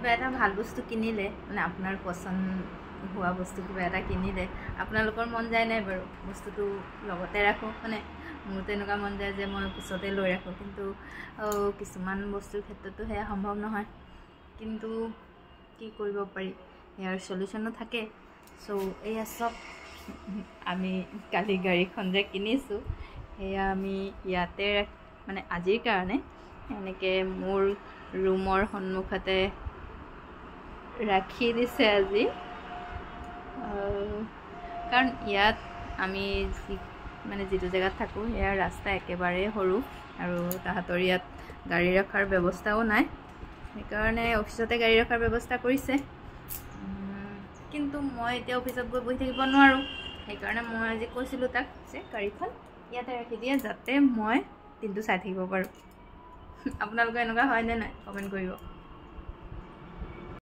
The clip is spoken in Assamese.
কিবা এটা ভাল বস্তু কিনিলে মানে আপোনাৰ পচন্দ হোৱা বস্তু কিবা এটা কিনিলে আপোনালোকৰ মন যায় নাই বাৰু বস্তুটো লগতে ৰাখোঁ মানে মোৰ তেনেকুৱা মন যায় যে মই পিছতে লৈ ৰাখোঁ কিন্তু কিছুমান বস্তুৰ ক্ষেত্ৰতো সেয়া সম্ভৱ নহয় কিন্তু কি কৰিব পাৰি ইয়াৰ সলিউশ্যনো থাকে চ' এয়া চব আমি কালি গাড়ীখন যে কিনিছোঁ সেয়া আমি ইয়াতে মানে আজিৰ কাৰণে এনেকৈ মোৰ ৰুমৰ সন্মুখতে ৰাখি দিছে আজি কাৰণ ইয়াত আমি মানে যিটো জেগাত থাকোঁ ইয়াৰ ৰাস্তা একেবাৰে সৰু আৰু তাহাঁতৰ ইয়াত গাড়ী ৰখাৰ ব্যৱস্থাও নাই সেইকাৰণে অফিচতে গাড়ী ৰখাৰ ব্যৱস্থা কৰিছে কিন্তু মই এতিয়া অফিচত গৈ বহি থাকিব নোৱাৰোঁ সেইকাৰণে মই আজি কৈছিলোঁ তাক যে গাড়ীখন ইয়াতে ৰাখি দিয়ে যাতে মই দিনটো চাই থাকিব পাৰোঁ আপোনালোকৰ এনেকুৱা হয়নে নাই কমেণ্ট কৰিব